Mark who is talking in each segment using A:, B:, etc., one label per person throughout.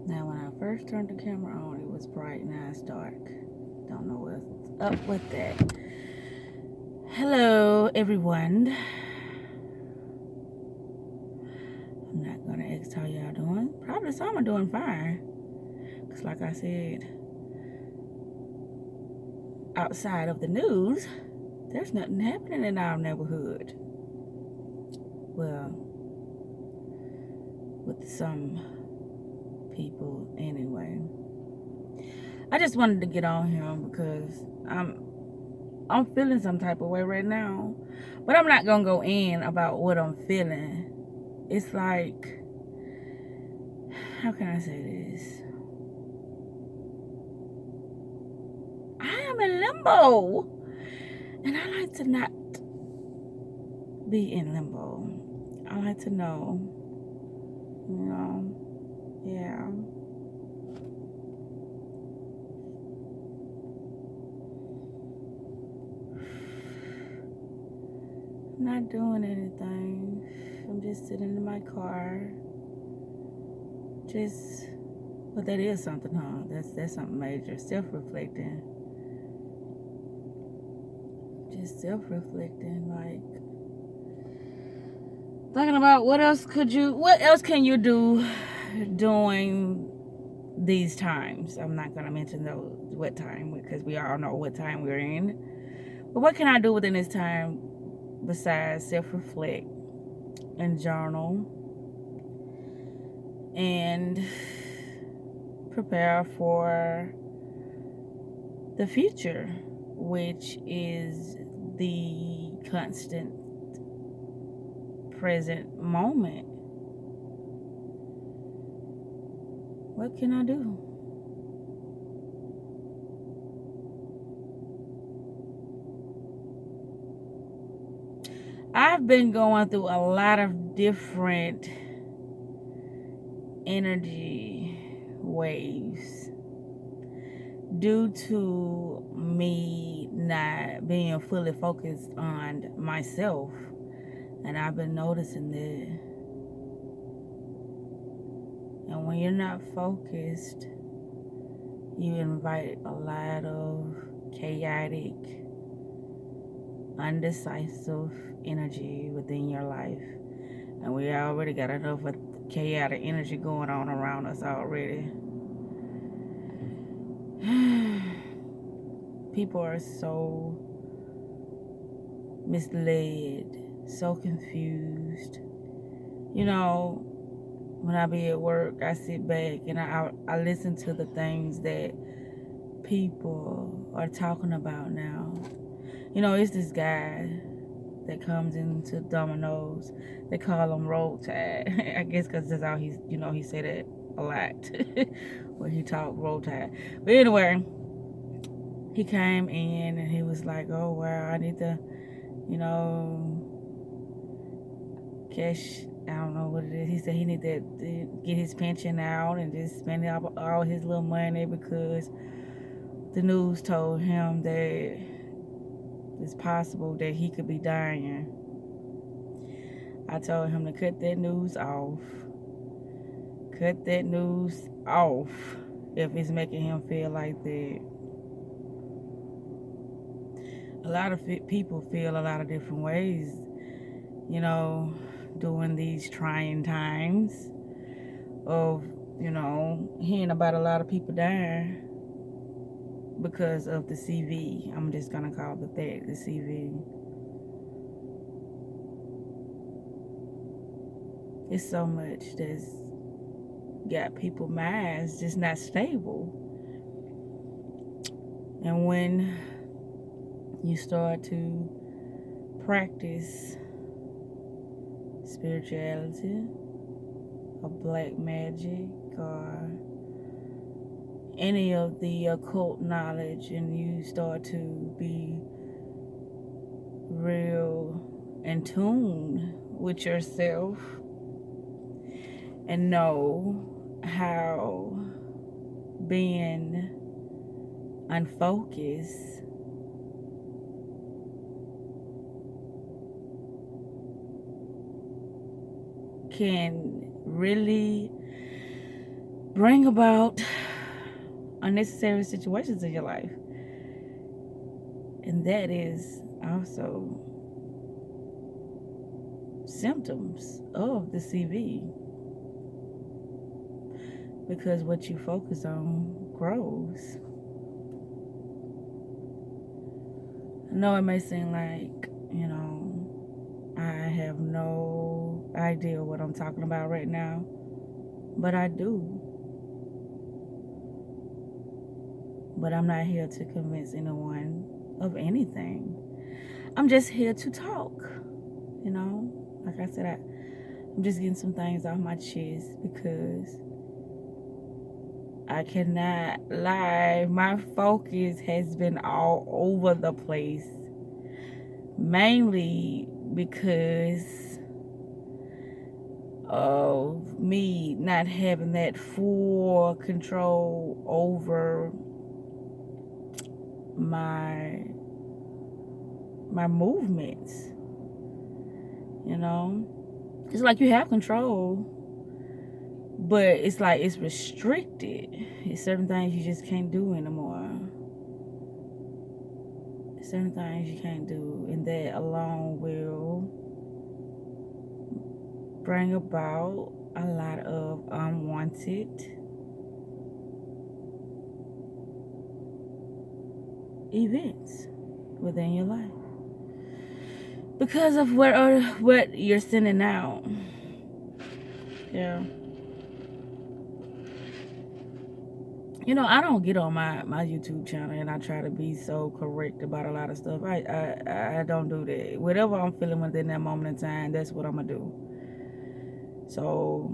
A: Now, when I first turned the camera on, it was bright. Now it's dark. Don't know what's up with that. Hello, everyone. I'm not gonna ask how y'all doing. Probably some are doing fine. Cause like I said, outside of the news, there's nothing happening in our neighborhood. Well, with some people anyway. I just wanted to get on here because I'm feeling some type of way right now. But I'm not gonna go in about what I'm feeling. It's like, how can I say this? I am in limbo. And I like to not be in limbo. I like to know, yeah. I'm not doing anything. I'm just sitting in my car. But that is something, huh? That's something major. Self-reflecting. Just self-reflecting, like thinking about what else can you do during these times. I'm not gonna mention what time because we all know what time we're in. But what can I do within this time besides self-reflect and journal and prepare for the future, which is the constant present moment? What can I do? I've been going through a lot of different energy waves due to me not being fully focused on myself. And I've been noticing that. And when you're not focused, you invite a lot of chaotic, undecisive energy within your life. And we already got enough of chaotic energy going on around us already. People are so misled, so confused. When I be at work, I sit back and I listen to the things that people are talking about now. It's this guy that comes into Domino's. They call him Roll Tide. I guess because that's how he said it a lot when he talked Roll Tide. But anyway, he came in and he was like, oh, wow, I need to, cash. I don't know what it is. He said he needed to get his pension out and just spend all his little money because the news told him that it's possible that he could be dying. I told him to cut that news off. Cut that news off if it's making him feel like that. A lot of people feel a lot of different ways, during these trying times of, hearing about a lot of people dying because of the CV. I'm just going to call it that, the CV. It's so much that's got people's minds just not stable. And when you start to practice spirituality or black magic or any of the occult knowledge, and you start to be real in tune with yourself and know how being unfocused can really bring about unnecessary situations in your life. And that is also symptoms of the CV, because what you focus on grows. I know it may seem like, I have no idea what I'm talking about right now, but I do. But I'm not here to convince anyone of anything. I'm just here to talk, Like I said, I'm just getting some things off my chest because I cannot lie. My focus has been all over the place. Mainly because of me not having that full control over my movements. It's like you have control, but it's like it's restricted. It's certain things you just can't do anymore. Certain things you can't do, and that alone will bring about a lot of unwanted events within your life because of what you're sending out. Yeah. I don't get on my YouTube channel and I try to be so correct about a lot of stuff. I don't do that. Whatever I'm feeling within that moment in time, that's what I'm gonna do. So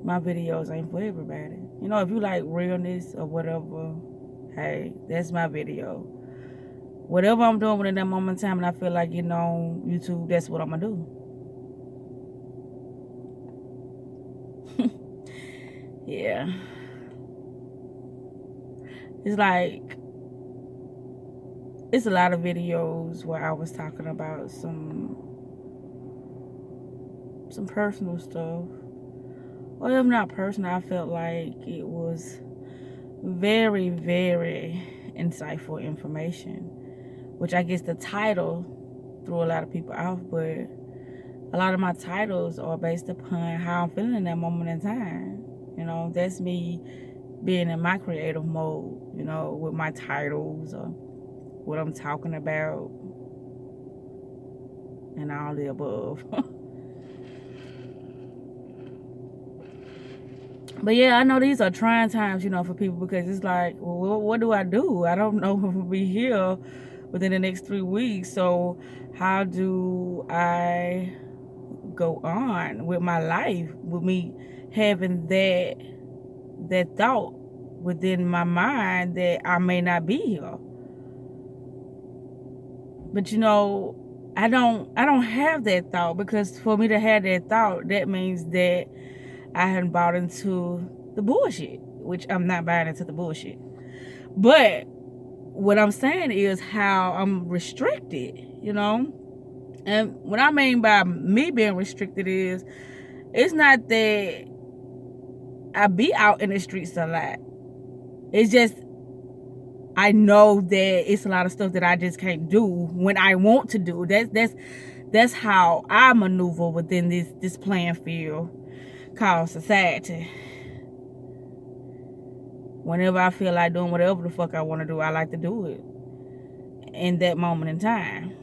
A: my videos ain't for everybody. If you like realness or whatever, hey, that's my video. Whatever I'm doing within that moment in time and I feel like YouTube, that's what I'm gonna do. Yeah. It's like, it's a lot of videos where I was talking about some personal stuff. Or if not personal, I felt like it was very, very insightful information. Which I guess the title threw a lot of people off, but a lot of my titles are based upon how I'm feeling in that moment in time. That's me being in my creative mode, with my titles or what I'm talking about and all the above. But yeah, I know these are trying times, for people because it's like, well, what do? I don't know if we'll be here within the next 3 weeks. So how do I go on with my life with me having that thought within my mind that I may not be here? But I don't have that thought, because for me to have that thought, that means that I hadn't bought into the bullshit, which I'm not buying into the bullshit. But what I'm saying is how I'm restricted, And what I mean by me being restricted is, it's not that I be out in the streets a lot. It's just I know that it's a lot of stuff that I just can't do when I want to do. That's how I maneuver within this playing field called society. Whenever I feel like doing whatever the fuck I want to do, I like to do it in that moment in time.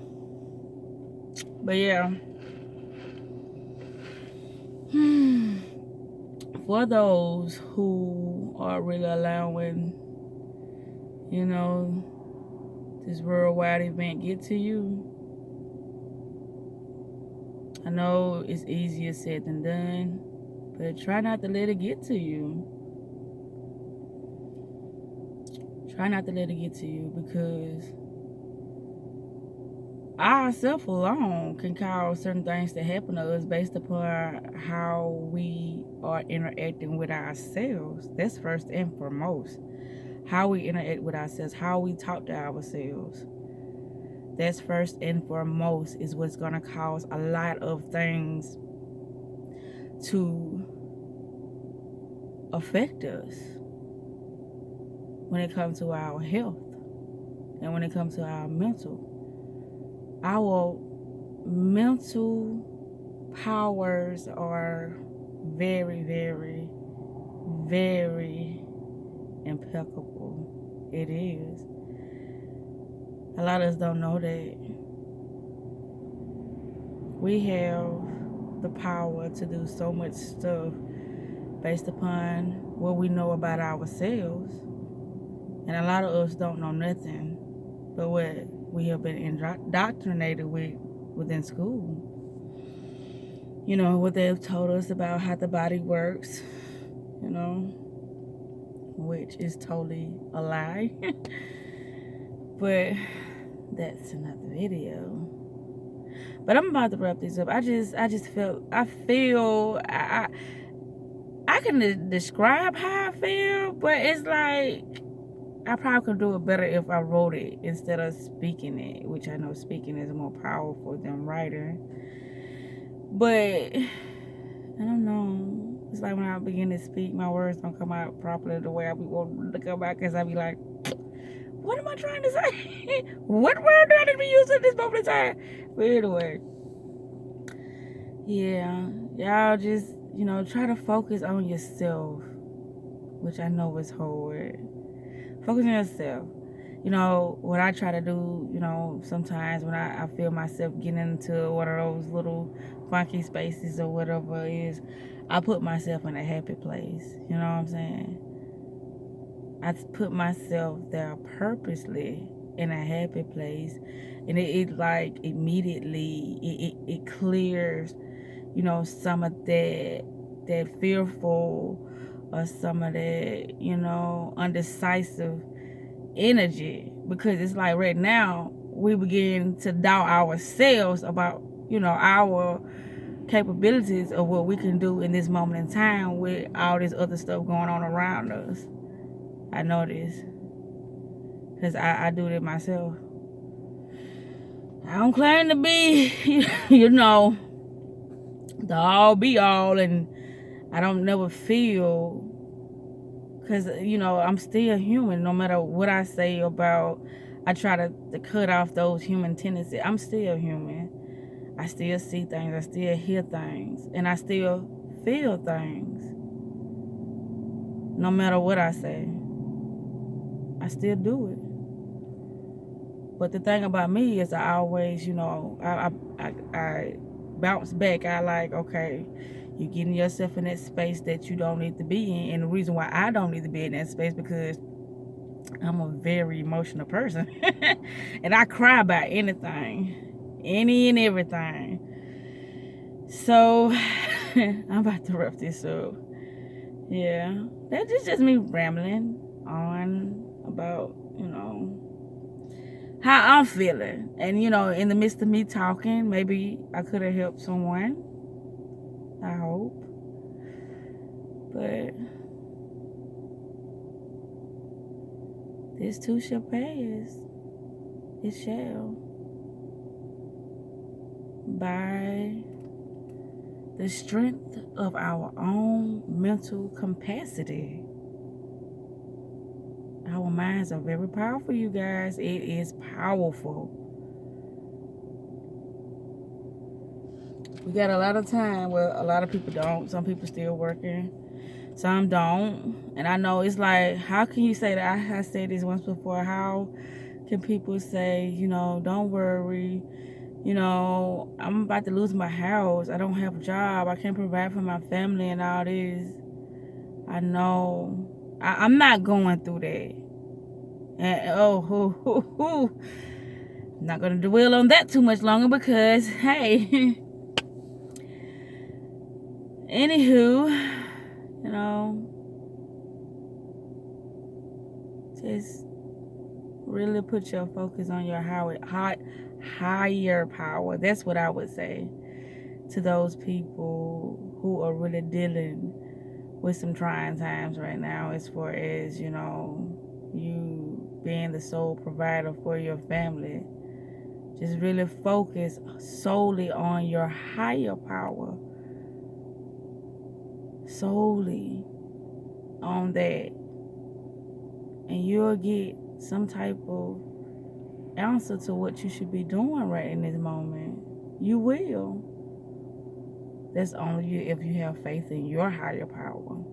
A: But yeah. For those who are really allowing, this worldwide event get to you, I know it's easier said than done, but try not to let it get to you. Try not to let it get to you, because ourselves alone can cause certain things to happen to us based upon how we are interacting with ourselves. That's first and foremost. How we interact with ourselves, how we talk to ourselves. That's first and foremost is what's going to cause a lot of things to affect us when it comes to our health and when it comes to our mental. Our mental powers are very, very, very impeccable. It is. A lot of us don't know that we have the power to do so much stuff based upon what we know about ourselves. And a lot of us don't know nothing but what we have been indoctrinated with within school. You know, what they've told us about how the body works, you know, which is totally a lie. But that's another video. But I'm about to wrap this up. I feel I can describe how I feel, but it's like I probably could do it better if I wrote it instead of speaking it, which I know speaking is more powerful than writing. But I don't know. It's like when I begin to speak, my words don't come out properly the way I be wanting to come out, because I be like, what am I trying to say? What word do I need to be using at this moment in time? But anyway, yeah, y'all just, try to focus on yourself, which I know is hard. Focus on yourself. What I try to do, sometimes when I feel myself getting into one of those little funky spaces or whatever it is, I put myself in a happy place. You know what I'm saying? I put myself there purposely in a happy place, and it like immediately it clears, some of that fearful or some of that, undecisive energy, because it's like right now we begin to doubt ourselves about our capabilities of what we can do in this moment in time with all this other stuff going on around us. I know this because I do it myself. I don't claim to be the all be all, and I don't never feel, because I'm still human. No matter what I say about, I try to cut off those human tendencies. I'm still human. I still see things, I still hear things, and I still feel things. No matter what I say, I still do it. But the thing about me is I always, I bounce back. I like, okay, you're getting yourself in that space that you don't need to be in. And the reason why I don't need to be in that space, because I'm a very emotional person. And I cry about anything, any and everything. So I'm about to wrap this up. Yeah, that's just me rambling on about, how I'm feeling. And, in the midst of me talking, maybe I could have helped someone. I hope. But this too shall pass. It shall. By the strength of our own mental capacity. Our minds are very powerful, you guys. It is powerful. We got a lot of time. Well, a lot of people don't. Some people still working. Some don't. And I know it's like, how can you say that? I said this once before. How can people say, don't worry, I'm about to lose my house. I don't have a job. I can't provide for my family and all this. I know. I'm not going through that. And I'm not going to dwell on that too much longer, because, hey, anywho, just really put your focus on your higher power. That's what I would say to those people who are really dealing with some trying times right now, as far as, you being the sole provider for your family. Just really focus solely on your higher power. Solely. on that, and you'll get some type of answer to what you should be doing right in this moment. You will. That's only you if you have faith in your higher power.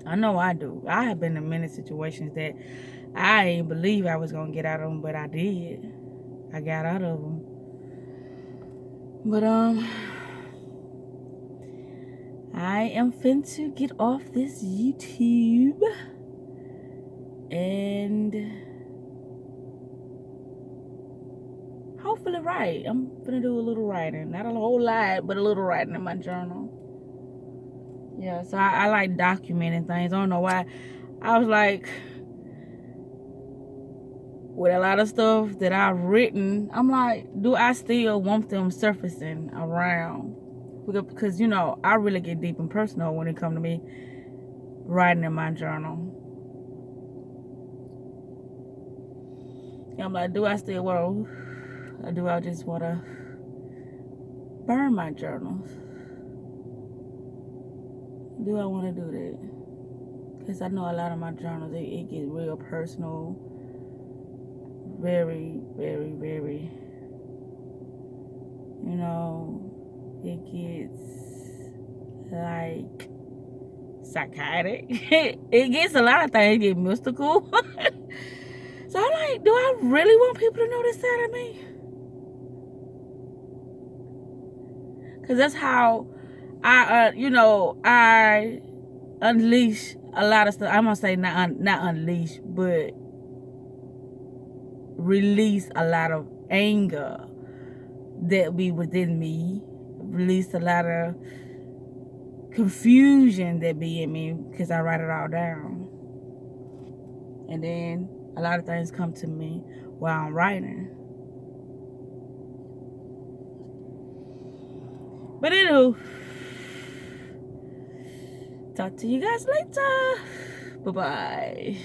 A: I know I do. I have been in many situations that I didn't believe I was gonna get out of them, but I did. I got out of them. But I am finna get off this YouTube and hopefully write. I'm finna do a little writing, not a whole lot, but a little writing in my journal. Yeah, so I like documenting things. I don't know why. I was like, with a lot of stuff that I've written, I'm like, do I still want them surfacing around? Because, I really get deep and personal when it comes to me writing in my journal. And I'm like, do I still want to, or do I just want to burn my journals? Do I want to do that? Because I know a lot of my journals, it gets real personal. Very, very, very, it gets like psychotic. It gets a lot of things. It gets mystical. So I'm like, do I really want people to know this side of me? Because that's how I unleash a lot of stuff. I'm gonna say not unleash, but release a lot of anger that be within me. Release a lot of confusion that be in me because I write it all down. And then a lot of things come to me while I'm writing. But anywho, talk to you guys later. Bye-bye.